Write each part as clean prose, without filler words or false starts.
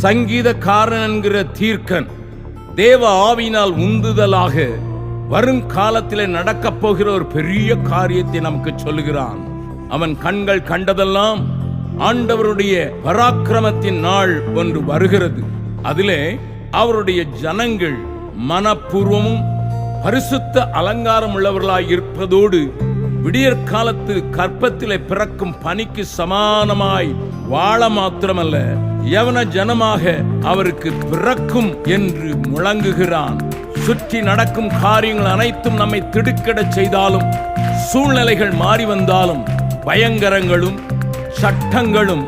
சங்கீதக்காரன் என்கிற தீர்க்கன் தேவ ஆவியினால் உந்துதலாக வருங்காலத்திலே நடக்கப் போகிற ஒரு பெரிய காரியத்தை நமக்கு சொல்லுகிறான். அவன் கண்கள் கண்டதெல்லாம் ஆண்டவருடைய பராக்கிரமத்தின் நாள் ஒன்று வருகிறது. அதிலே அவருடைய ஜனங்கள் மனப்பூர்வமும் பரிசுத்த அலங்காரம் உள்ளவர்களாய் இருப்பதோடு விடியற்காலத்து கற்பத்திலே பிறக்கும் பனிக்கு சமானமாய் வாழ மாத்திரமல்ல, யவன ஜனமாக அவருக்கு பிறக்கும் என்று முழங்குகிறான். சுற்றி நடக்கும் காரியங்கள் அனைத்தும் நம்மை திடுக்கிடச் செய்தாலும், சூழ்நிலைகள் மாறி வந்தாலும், பயங்கரங்களும் சட்டங்களும்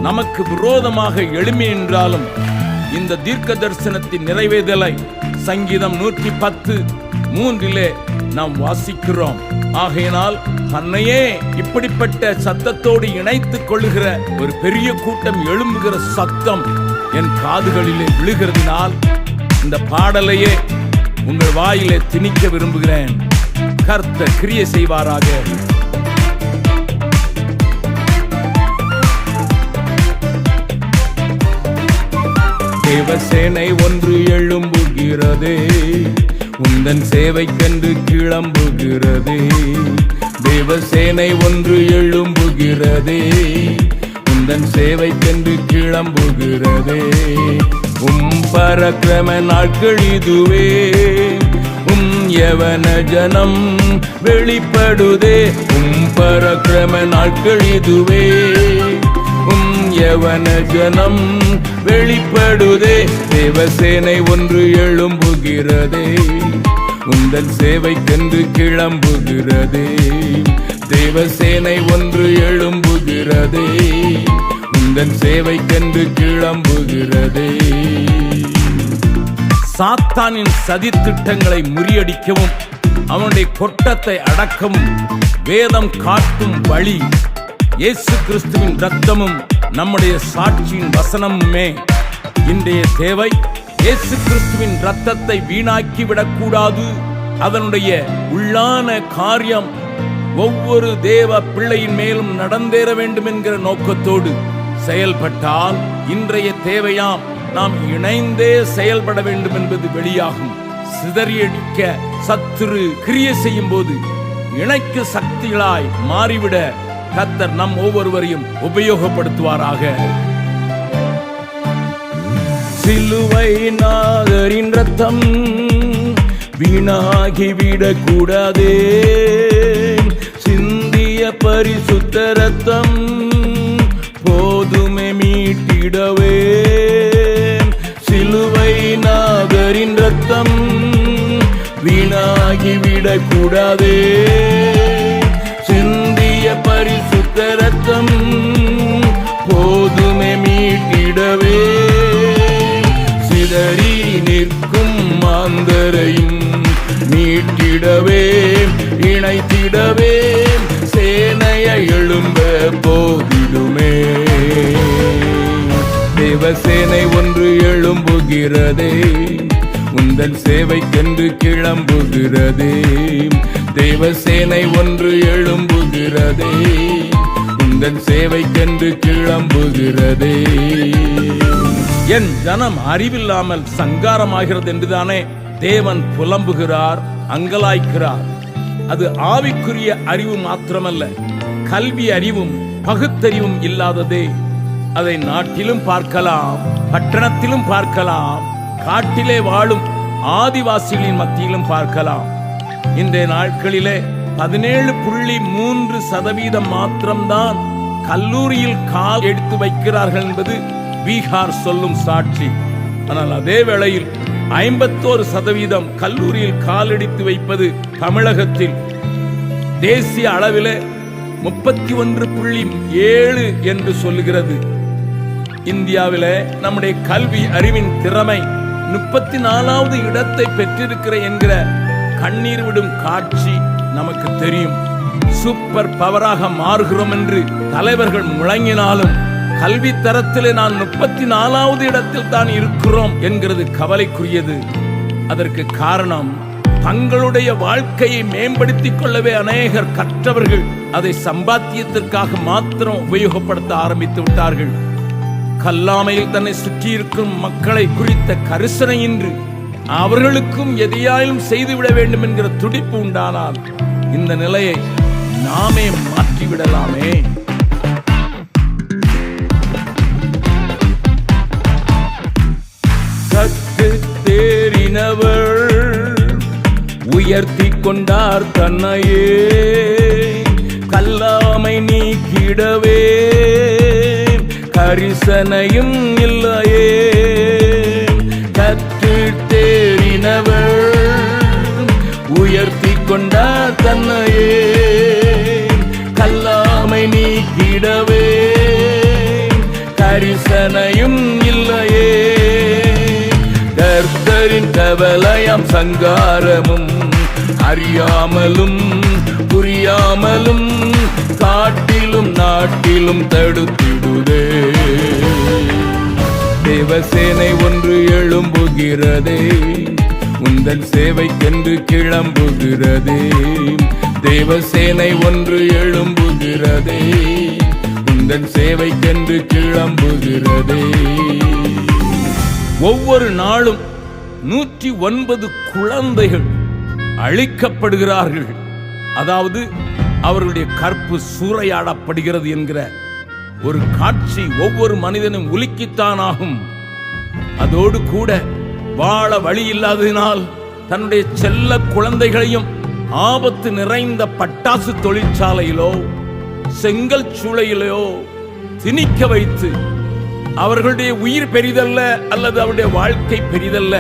நமக்கு விரோதமாக எழும்பி நின்றாலும், இந்த தீர்க்க தரிசனத்தின் நிறைவேதலை சங்கீதம் 110:3 நாம் வாசிக்கிறோம். ஆகையினால் தன்னையே இப்படிப்பட்ட சத்தத்தோடு இணைத்துக் கொள்ளுகிற ஒரு பெரிய கூட்டம் எழும்புகிற சத்தம் என் காதுகளிலே விழுகிறதினால் இந்த பாடலையே உங்கள் வாயிலே திணிக்க விரும்புகிறேன். கர்த்தர் கிரியை செய்வாராக. தேவசேனை ஒன்று எழும்புகிறதே, உந்தன் சேவை கண்டு கிளம்புகிறதே. தேவசேனை ஒன்று எழும்புகிறதே, உந்தன் சேவை கண்டு கிளம்புகிறதே. பரக்கிரம நாட்கள் இதுவே, யவன ஜனம் வெளிப்படுதே. பரக்கிரம நாட்கள் இதுவே, யவன ஜனம் வெளிப்படுதே. தேவசேனை ஒன்று எழும்புகிறதே, உந்தன் சேவை கண்டு கிளம்புகிறதே. தேவசேனை ஒன்று எழும்புகிறதே, உந்தன் சேவை கண்டு கிளம்புகிறதே. சாத்தானின் சதித்திட்டங்களை முறியடிக்கவும் அவனுடைய கொட்டத்தை அடக்கவும் வேதம் காட்டும் வழி இயேசு கிறிஸ்துவின் இரத்தமும் நம்முடைய சாட்சியின் வசனமுமே. இன்றைய தேவை இயேசு கிறிஸ்துவின் இரத்தத்தை வீணாக்கி விடக்கூடாது. அதனுடைய உள்ளான காரியம் ஒவ்வொரு தேவ பிள்ளையின் மேலும் நடந்தேற வேண்டும் என்கிற நோக்கத்தோடு செயல்பட்டால் இன்றைய தேவையாம் நாம் இணைந்தே செயல்பட வேண்டும் என்பது வெளியாகும். சிதறியடிக்க சத்துரு கிரியை செய்யும் போது இணைக்கு சக்திகளாய் மாறிவிட கர்த்தர் நம் ஒவ்வொருவரையும் உபயோகப்படுத்துவாராக. சிலுவை நாதரின் ரத்தம் வீணாகிவிடக் கூடாதே, சிந்திய பரிசுத்த ரத்தம் போதுமே மீட்டிடவே. சிலுவை நாதரின் ரத்தம் வீணாகிவிடக் கூடாதே, சிந்திய பரிசுத்த ரத்தம் போதுமே மீட்டிடவே. சிதறி நிற்கும் மாந்தரையும் மீட்டிடவே, இணைத்திடவே சேனைய எழும்ப போதிடுமே. தேவசேனை ஒன்று எழும்புகிறதே, உந்தன் சேவை கண்டு கிளம்புகிறதே. தேவசேனை ஒன்று எழும்புகிறதே, உந்தன் சேவை கண்டு கிளம்புகிறதே. என் ஜனம் அறிவில்லாமல் சங்காரமாகிறது என்றுதானே தேவன் புலம்புகிறார், அங்கலாய்க்கிறார். அது ஆவிக்குரிய அறிவு மாத்திரமல்ல, கல்வி அறிவும் பகுத்தறிவும் இல்லாததே. அதை நாட்டிலும் பார்க்கலாம், பட்டணத்திலும் பார்க்கலாம், காட்டிலே வாழும் ஆதிவாசிகளின் மத்தியிலும் பார்க்கலாம். இன்றைய நாட்களிலே 17.3% மாத்திரம்தான் கல்லூரியில் கால் எடுத்து வைக்கிறார்கள் என்பது பீகார் சொல்லும் சாட்சி. ஆனால் அதே வேளையில் 51% கல்லூரியில் காலெடுத்து வைப்பது தமிழகத்தில். தேசிய அளவில் 31.7 என்று சொல்லுகிறது. இந்தியாவில் நம்முடைய கல்வி அறிவின் திறமை 34வது இடத்தை பெற்றிருக்கிற என்கிற கண்ணீர் விடும் காட்சி நமக்கு தெரியும். சூப்பர் பவராக மாறுகிறோம் என்று தலைவர்கள் முழங்கினாலும் கல்வி தரத்திலே நான் 34வது இடத்தில் தான் இருக்கிறோம் என்கிறது கவலைக்குரியது. அதற்கு காரணம் தங்களுடைய வாழ்க்கையை மேம்படுத்திக் கொள்ளவே அநேகர் கற்றவர்கள் அதை சம்பாத்தியத்திற்காக மாத்திரம் உபயோகப்படுத்த ஆரம்பித்து விட்டார்கள். கல்லாமையில் தன்னை சுற்றியிருக்கும் மக்களை குறித்த கரிசனையின்றி அவர்களுக்கும் எதையாலும் செய்துவிட வேண்டும் என்கிற துடிப்பு உண்டானால் இந்த நிலையை நாமே மாற்றிவிடலாமே. கற்று தேறினவர் உயர்த்தி கொண்டார் தன்னையே, கல்லாமை நீக்கிடவே கரிசனையும் இல்லையே. கற்று தேறினவர் உயர்த்தி கொண்டார் தன்னையே, கல்லாமை நீக்கிடவே கரிசனையும் இல்லையே. கர்த்தரின் கவலையாம் சங்காரமும் அறியாமலும் புரியாமலும் காட்டிலும் நாட்டிலும் தடுத்திடுதே. தேவசேனை ஒன்று எழும்புகிறதே, உந்தன் சேவைக்கென்று கிளம்புகிறதே. தேவசேனை ஒன்று எழும்புகிறதே, உந்தன் சேவைக்கென்று கிளம்புகிறதே. ஒவ்வொரு நாளும் 109 குழந்தைகள் அழிக்கப்படுகிறார்கள். அதாவது அவர்களுடைய கற்பு சூறையாடப்படுகிறது என்கிற ஒரு காட்சி ஒவ்வொரு மனிதனும் உலுக்கித்தான் ஆகும். அதோடு கூட வாழ வழி இல்லாததினால் தன்னுடைய செல்ல குழந்தைகளையும் ஆபத்து நிறைந்த பட்டாசு தொழிற்சாலையிலோ செங்கல் சூளையிலோ திணிக்க வைத்து அவர்களுடைய உயிர் பெரிதல்ல அல்லது அவருடைய வாழ்க்கை பெரிதல்ல,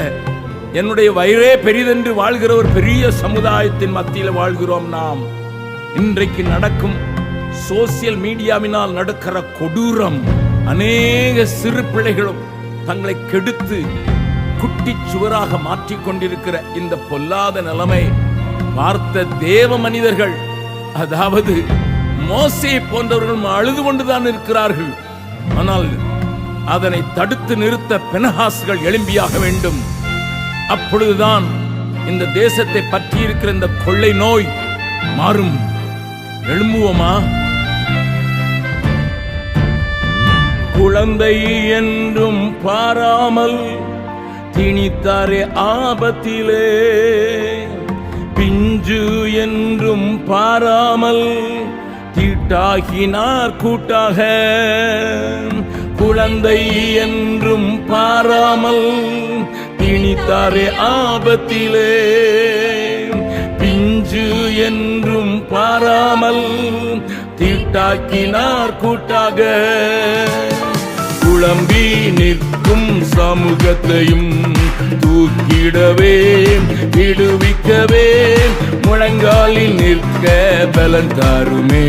என்னுடைய வயிறே பெரிதென்று வாழ்கிற ஒரு பெரிய சமுதாயத்தின் மத்தியில் வாழ்கிறோம் நாம். இன்றைக்கு நடக்கும் சோசியல் மீடியாவினால் நடக்கிற கொடூரம், அநேக சிறு பிள்ளைகளும் தங்களை கெடுத்து குட்டி சுவராக மாற்றிக் கொண்டிருக்கிற இந்த பொல்லாத நிலைமை பார்த்த தேவ மனிதர்கள், அதாவது மோசே போன்றவர்கள் அழுது கொண்டுதான் இருக்கிறார்கள். ஆனால் அதனை தடுத்து நிறுத்த பெனகாஸ்கள் எழும்பியாக வேண்டும். அப்பொழுதுதான் இந்த தேசத்தை பற்றி இருக்கிற இந்த கொள்ளை நோய் மாறும். எழும்புவோமா? குழந்தை என்றும் பாராமல் திணித்தாரே ஆபத்திலே, பிஞ்சு என்றும் பாராமல் தீட்டாகினார் கூட்டாக. குழந்தை என்றும் பாராமல் திணித்தாரே ஆபத்திலே, பிஞ்சு என்றும் பாராமல் தீட்டாக்கினார் கூட்டாக. குழம்பி நிற்கும் சமூகத்தையும் தூக்கிடவே விடுவிக்கவே முழங்காலில் நிற்க பலன் தாருமே.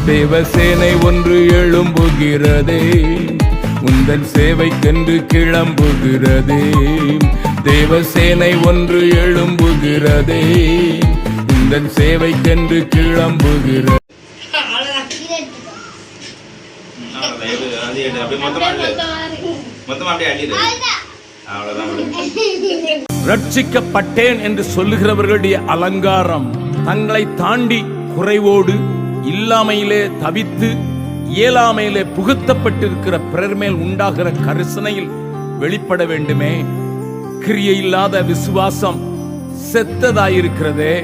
தேவசேனை ஒன்று எழும்புகிறதே, உந்தன் சேவைக்கென்று கிளம்புகிறதே. தேவசேனை ஒன்று எழும்புகிறதே, உந்தன் சேவைக்கென்று கிளம்புகிறது. ரட்சிக்கப்பட்டேன் என்று சொல்லுகிறவர்களுடைய அலங்காரம் தங்களை தாண்டி குறைவோடு இல்லாமையிலே தவித்து இயலாமையிலே புகுத்தப்பட்டிருக்கிற பிறர் மேல் உண்டாகிற கரிசனையில் வெளிப்பட வேண்டுமே. கிரியை இல்லாத விசுவாசம் செத்ததாயிருக்கிறதே.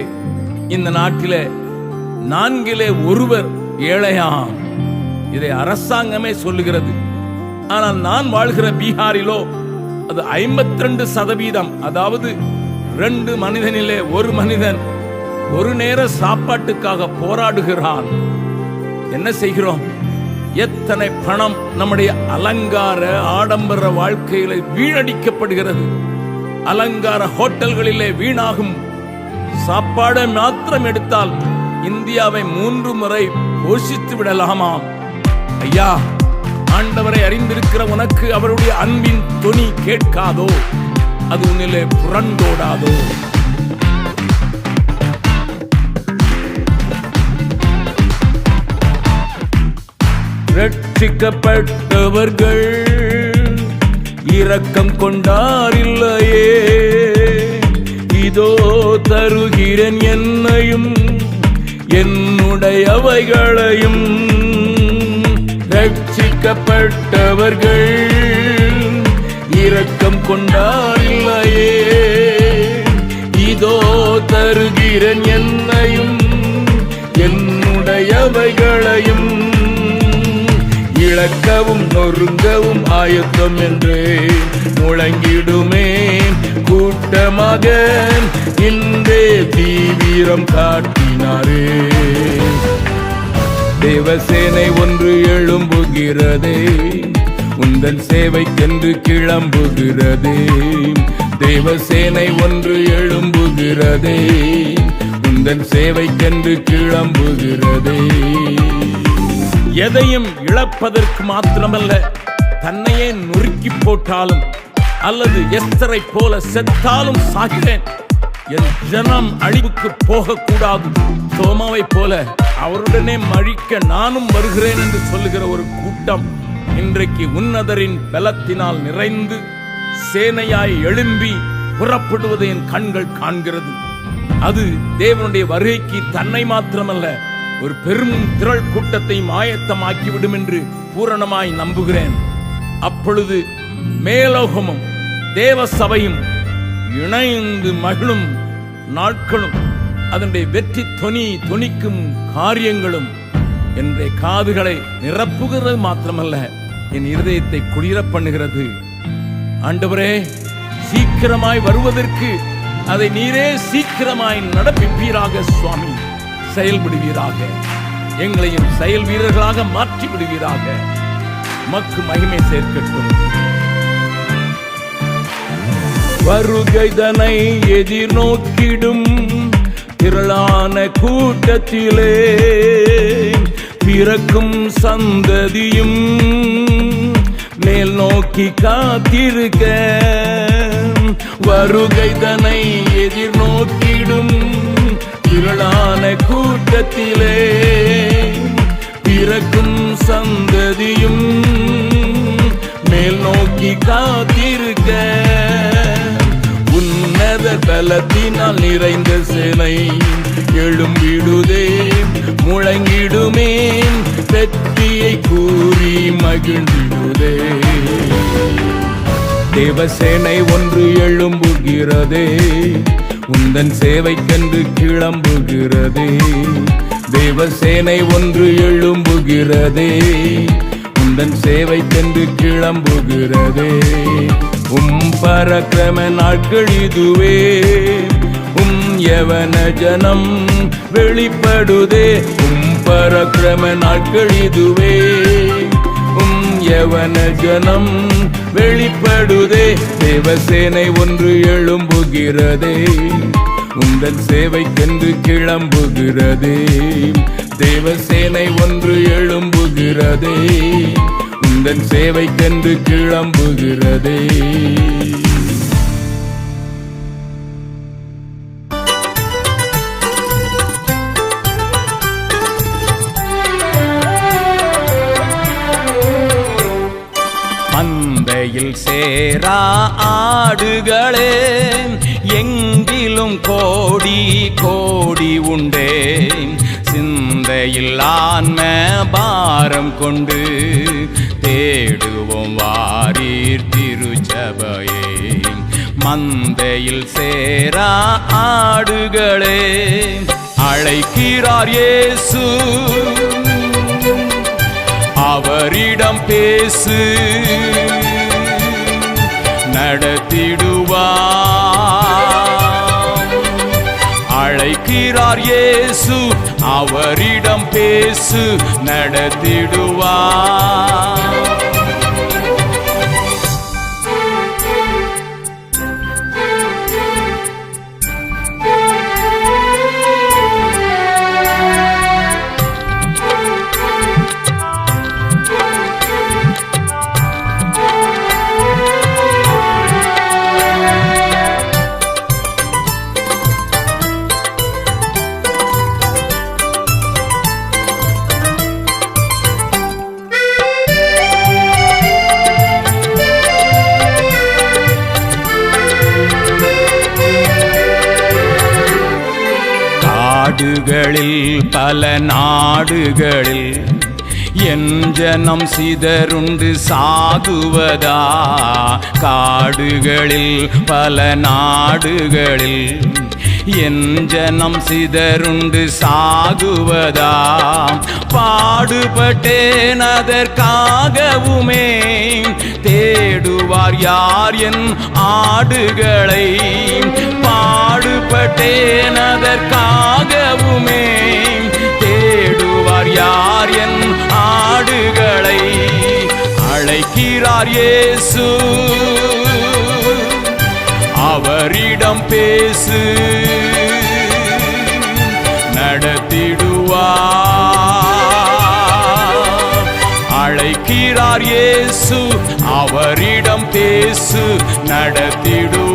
இந்த நாட்டிலே 4 ஒருவர் ஏழையாம், இதை அரசாங்கமே சொல்லுகிறது. ஆனால் நான் வாழ்கிற பீகாரிலோ அது 52%. அதாவது 2 மனிதனிலே 1 மனிதன் ஒரு நேர சாப்பாட்டுக்காக போராடுகிறான். என்ன செய்கிறோம்? எத்தனை பணம் நம்முடைய அலங்கார ஆடம்பர வாழ்க்கையில வீணடிக்கப்படுகிறது. அலங்கார ஹோட்டல்களிலே வீணாகும் சாப்பாடை மாத்திரம் எடுத்தால் இந்தியாவை 3 முறை போஷித்து விடலாமாம். ஐயா, ஆண்டவரை அறிந்திருக்கிற உனக்கு அவருடைய அன்பின் தொனி கேட்காதோ? அது உன்னிலே புரண்டோடாதோ? ரட்சிக்கப்பட்டவர்கள் இரக்கம் கொண்டாரில்லையே. இதோ தருகிறேன் என்னையும் என்னுடையவைகளையும். ரட்சிக்கப்பட்டவர்கள் வெட்கப்பட்டவர்கள் இரக்கம் கொண்டார் இல்லையே. இதோ தருகிறேன் என்னையும் என்னுடையவைகளையும், இழக்கவும் நொறுங்கவும் ஆயத்தம் என்று முழங்கிடுமே கூட்டமாக இன்றே தீவிரம் காட்டினாரே. தேவசேனை ஒன்று எழும்புகிறதே, உந்தன் சேவைக்கென்று கிளம்புகிறதே. தேவசேனை ஒன்று எழும்புகிறதே, உந்தன் சேவைக்கென்று கிளம்புகிறதே. எதையும் இழப்பதற்கு மாத்திரமல்ல, தன்னையே நொறுக்கி போட்டாலும் அல்லது எஸ்தரை போல செத்தாலும் சாகிறேன், என் ஜனம் அழிவுக்கு போகக்கூடாது, தோமாவை போல அவருடனே மழிக்க நானும் வருகிறேன் என்று சொல்லுகிற ஒரு கூட்டம் இன்றைக்கு உன்னதரின் பலத்தினால் நிறைந்து சேனையாய் எழும்பி புறப்படுவதை என் கண்கள் காண்கிறது. அது தேவனுடைய வருகைக்கு தன்னை மாத்திரமல்ல, ஒரு பெரும் திரள் கூட்டத்தை ஆயத்தமாக்கிவிடும் என்று பூரணமாய் நம்புகிறேன். அப்பொழுது மேலோகமும் தேவ சபையும் இணைந்து மகிழும் நாட்களும் அதனுடைய வெற்றி தொனிக்கும் காரியங்களும் என்ற காதுகளை நிரப்புகிறது மாத்திரமல்ல, என் இருதயத்தை குளிர பண்ணுகிறது. ஆண்டவரே, சீக்கிரமாய் வருவதற்கு அதை நீரே சீக்கிரமாய் நடப்பிப்பீராக. சுவாமி, செயல்படுவீராக, எங்களையும் செயல் வீரர்களாக மாற்றி விடுவீராக. மக்கு மகிமை சேர்க்கட்டும். வருகைதனை எதிர்நோக்கிடும் திரளான கூட்டத்திலே பிறக்கும் சந்ததியும் மேல் நோக்கி காத்திருக்க. வருகைதனை எதிர்நோக்கிடும் திரளான கூட்டத்திலே பிறக்கும் சந்ததியும் மேல் நோக்கி காத்திருக்க. உன்னத பலத்தினால் நிறைந்த சேனை எழும்பிடுதே, முழங்கிடுமே வெற்றியை கூறி மகிழ்ந்திடுதே. தேவசேனை ஒன்று எழும்புகிறதே, உந்தன் சேவைக்கென்று கிளம்புகிறதே. தேவசேனை ஒன்று எழும்புகிறதே, உந்தன் சேவைக்கென்று கிளம்புகிறதே. பரக்கிரம நாட்கள் இதுவே, யவன ஜனம் வெளிப்படுதே. பரக்கிரம நாட்கள் இதுவே, யவன ஜனம் வெளிப்படுதே. தேவசேனை ஒன்று எழும்புகிறதே, உந்தன் சேவைக்கென்று கிளம்புகிறதே. தேவசேனை ஒன்று எழும்புகிறதே, உந்தன் சேவைக்கென்று கிளம்புகிறதே. மந்தையில் சேரா ஆடுகளே, எங்கிலும் கோடி கோடி உண்டேன். சிந்தையில் ஆன்ம பாரம் கொண்டு தேடுவோம் வாரீர் திருச்சபையே. மந்தையில் சேரா ஆடுகளே, அழைக்கிறார் இயேசு, அவரிடம் பேசு, நடத்திடுவார். அழைக்கிறார் இயேசு, அவரிடம் பேசு, நடத்திடுவார். நாடுகளில் பல நாடுகளில் என் ஜனம் சிதறுண்டு சாகுவதா காடுகளில் பல நாடுகளில் என் ஜனம் சிதறுண்டு சாகுவதா பாடுபட்டேன் அதற்காகவுமே தேடுவார் யார் என் ஆடுகளை பாடுபட்டேன் அதற்காகவுமே தேடுவார் யார் என் ஆடுகளை அழைக்கிறார் இயேசு அவரிடம் பேசு நடத்திடுவார் அழைக்கிறார் இயேசு அவரிடம் பேசு நடத்திடுவார்